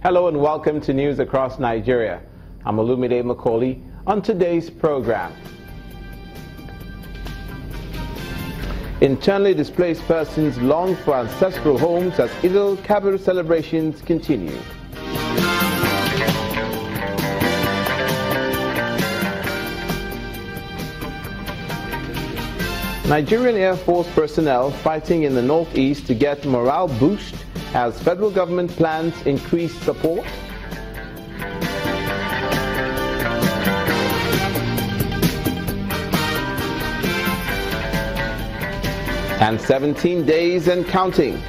Hello and welcome to News Across Nigeria. I'm Olumide Macaulay. On today's program, internally displaced persons long for ancestral homes as Eid-el-Kabir celebrations continue. Nigerian Air Force personnel fighting in the northeast to get morale boost as federal government plans increase support. And 17 days and counting.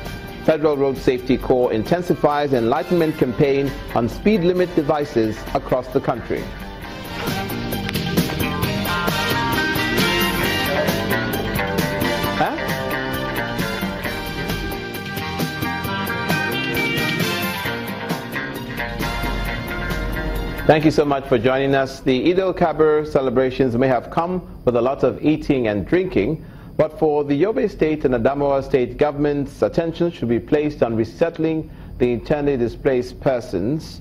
Federal Road Safety Corps intensifies enlightenment campaign on speed limit devices across the country. Thank you so much for joining us. The Eid-el-Kabir celebrations may have come with a lot of eating and drinking, but for the Yobe State and Adamawa State governments, attention should be placed on resettling the internally displaced persons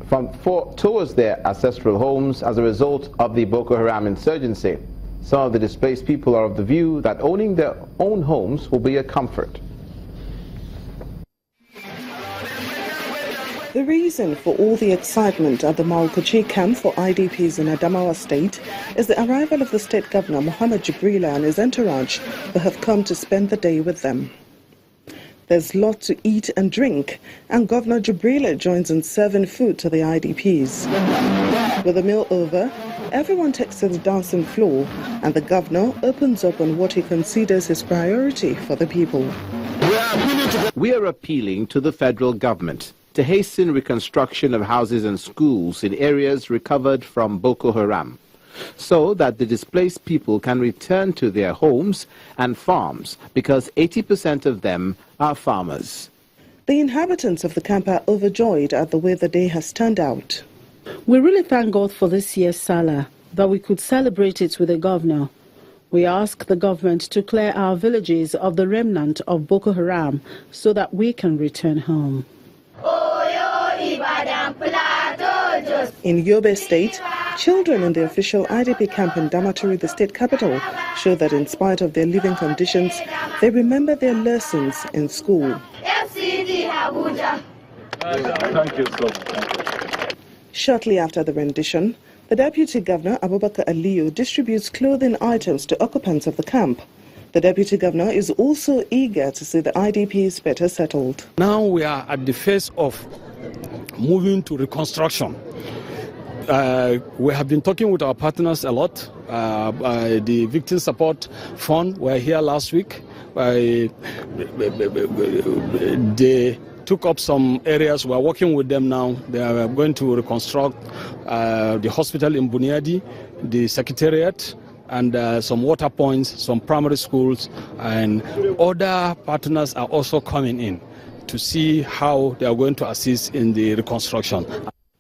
towards their ancestral homes as a result of the Boko Haram insurgency. Some of the displaced people are of the view that owning their own homes will be a comfort. The reason for all the excitement at the Malkochi camp for IDPs in Adamawa State is the arrival of the state governor Muhammad Jibrila and his entourage who have come to spend the day with them. There's lots to eat and drink, and Governor Jibrila joins in serving food to the IDPs. With the meal over, everyone takes to the dancing floor, and the governor opens up on what he considers his priority for the people. We are appealing to the federal government to hasten reconstruction of houses and schools in areas recovered from Boko Haram, so that the displaced people can return to their homes and farms, because 80% of them are farmers. The inhabitants of the camp are overjoyed at the way the day has turned out. We really thank God for this year's Salah, that we could celebrate it with the governor. We ask the government to clear our villages of the remnant of Boko Haram so that we can return home. In Yobe State, children in the official IDP camp in Damaturu, the state capital, show that in spite of their living conditions, they remember their lessons in school. Thank you, sir. Shortly after the rendition, the Deputy Governor, Abubakar Aliyu, distributes clothing items to occupants of the camp. The Deputy Governor is also eager to see the IDPs better settled. Now we are at the phase of moving to reconstruction. We have been talking with our partners a lot. The Victim Support Fund were here last week. They took up some areas. We are working with them now. They are going to reconstruct the hospital in Bunyadi, the secretariat, and some water points, some primary schools, and other partners are also coming in to see how they are going to assist in the reconstruction.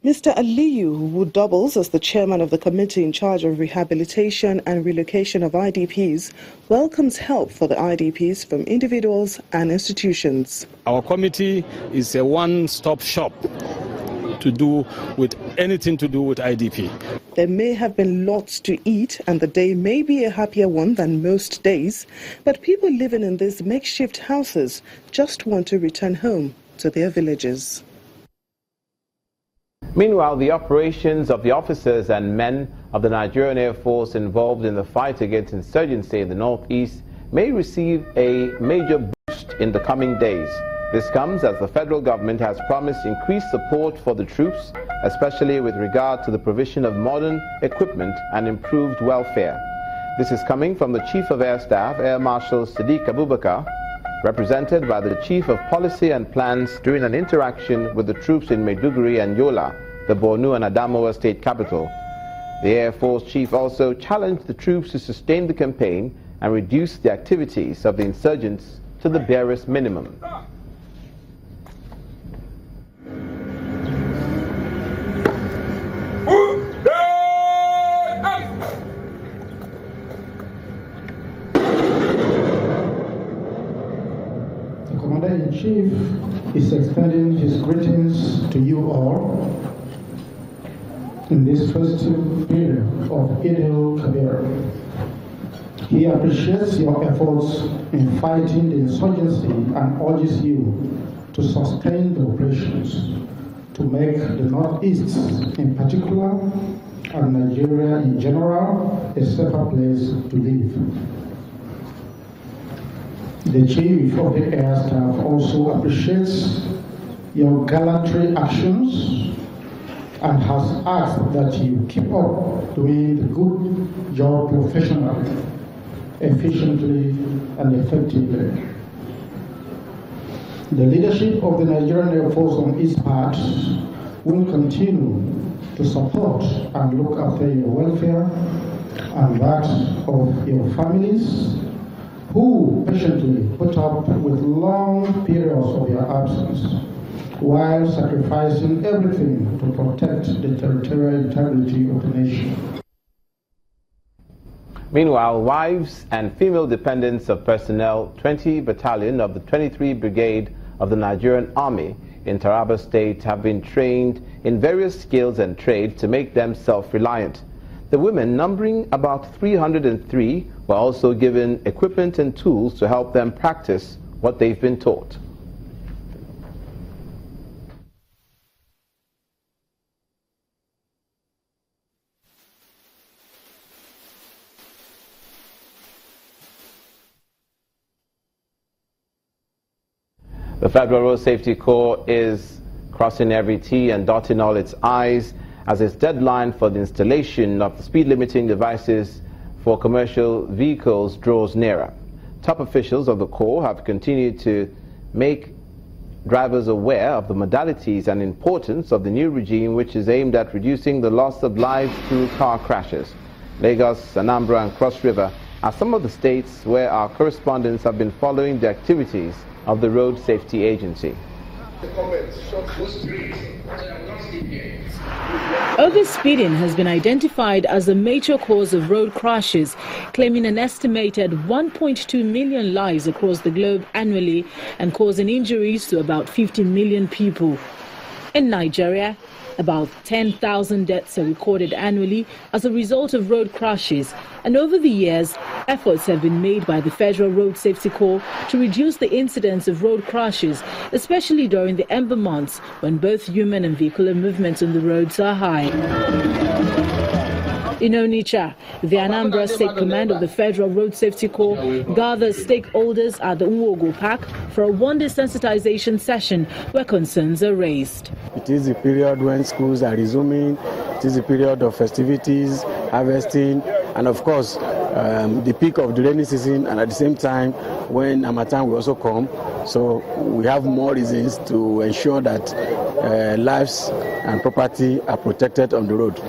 Mr. Aliyu, who doubles as the chairman of the committee in charge of rehabilitation and relocation of IDPs, welcomes help for the IDPs from individuals and institutions. Our committee is a one-stop shop to do with anything to do with IDP. There may have been lots to eat and the day may be a happier one than most days, but people living in these makeshift houses just want to return home to their villages. Meanwhile, the operations of the officers and men of the Nigerian Air Force involved in the fight against insurgency in the northeast may receive a major boost in the coming days. This comes as the federal government has promised increased support for the troops, especially with regard to the provision of modern equipment and improved welfare. This is coming from the Chief of Air Staff, Air Marshal Sadiq Abubakar, represented by the Chief of Policy and Plans during an interaction with the troops in Maiduguri and Yola, the Borno and Adamawa state capital. The Air Force Chief also challenged the troops to sustain the campaign and reduce the activities of the insurgents to the barest minimum. Commander-in-Chief is extending his greetings to you all in this festive period of Eid al-Kabir. He appreciates your efforts in fighting the insurgency and urges you to sustain the operations to make the Northeast in particular and Nigeria in general a safer place to live. The Chief of the Air Staff also appreciates your gallantry actions and has asked that you keep up doing the good job professionally, efficiently, and effectively. The leadership of the Nigerian Air Force on its part will continue to support and look after your welfare and that of your families, who patiently put up with long periods of your absence while sacrificing everything to protect the territorial integrity of the nation. Meanwhile, wives and female dependents of personnel 20 Battalion of the 23 Brigade of the Nigerian Army in Taraba State have been trained in various skills and trades to make them self-reliant. The women, numbering about 303, were also given equipment and tools to help them practice what they've been taught. The Federal Road Safety Corps is crossing every T and dotting all its I's as its deadline for the installation of the speed limiting devices for commercial vehicles draws nearer. Top officials of the Corps have continued to make drivers aware of the modalities and importance of the new regime, which is aimed at reducing the loss of lives through car crashes. Lagos, Anambra and Cross River are some of the states where our correspondents have been following the activities of the Road Safety Agency. Overspeeding has been identified as a major cause of road crashes, claiming an estimated 1.2 million lives across the globe annually and causing injuries to about 15 million people. In Nigeria, about 10,000 deaths are recorded annually as a result of road crashes, and over the years, efforts have been made by the Federal Road Safety Corps to reduce the incidence of road crashes, especially during the ember months when both human and vehicular movements on the roads are high. In Onitsha, the Anambra State Command of the Federal Road Safety Corps gathers stakeholders at the Uogo Park for a one-day sensitization session where concerns are raised. It is the period when schools are resuming, it is the period of festivities, harvesting, and of course, the peak of the rainy season, and at the same time, when Harmattan will also come. So we have more reasons to ensure that lives and property are protected on the road.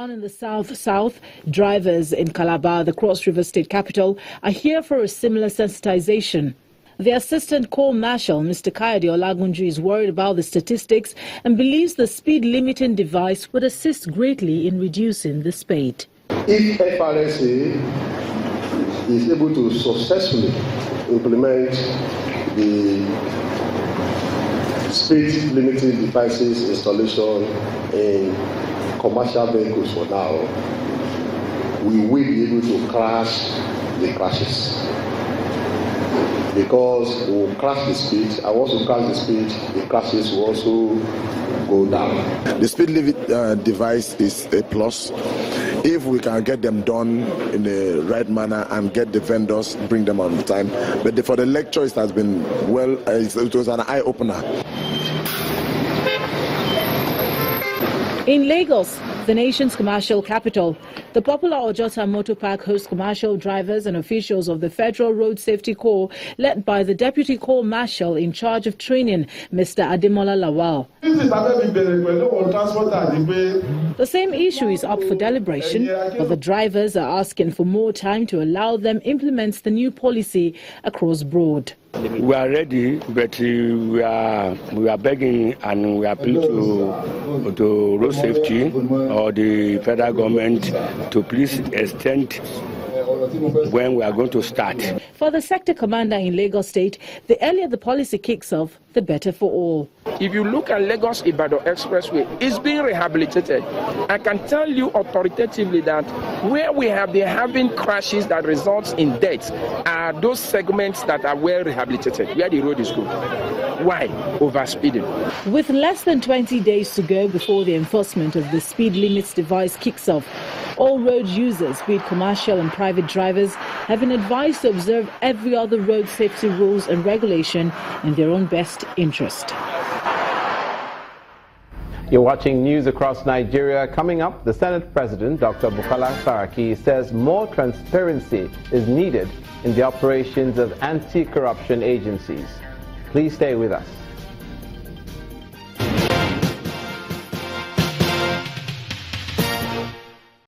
In the south, drivers in Calabar, the Cross River State capital, are here for a similar sensitization. The Assistant Corps Marshal, Mr. Kayode Olagunju, is worried about the statistics and believes the speed limiting device would assist greatly in reducing the speed. If FRSA is able to successfully implement the speed limiting devices installation in commercial vehicles for now, we will be able to crash the crashes. Because we will crash the speed, and once we crash the speed, the crashes will also go down. The speed limit device is a plus. If we can get them done in the right manner and get the vendors, bring them on time. But for the lecture, it has been it was an eye-opener. In Lagos, the nation's commercial capital, the popular Ojota Motor Park hosts commercial drivers and officials of the Federal Road Safety Corps, led by the Deputy Corps Marshal in charge of training, Mr. Ademola Lawal. The same issue is up for deliberation, but the drivers are asking for more time to allow them implement the new policy across broad. We are ready, but we are begging and we appeal to road safety or the federal government to please extend when we are going to start. For the sector commander in Lagos State, the earlier the policy kicks off, the better for all. If you look at Lagos-Ibadan Expressway, it's being rehabilitated. I can tell you authoritatively that where we have been having crashes that results in deaths are those segments that are well rehabilitated, where the road is good. Why? Overspeeding. With less than 20 days to go before the enforcement of the speed limits device kicks off, all road users, be it commercial and private drivers, have been advised to observe every other road safety rules and regulation in their own best interest. You're watching news across Nigeria. Coming up, the Senate President, Dr. Bukola Saraki, says more transparency is needed in the operations of anti-corruption agencies. Please stay with us.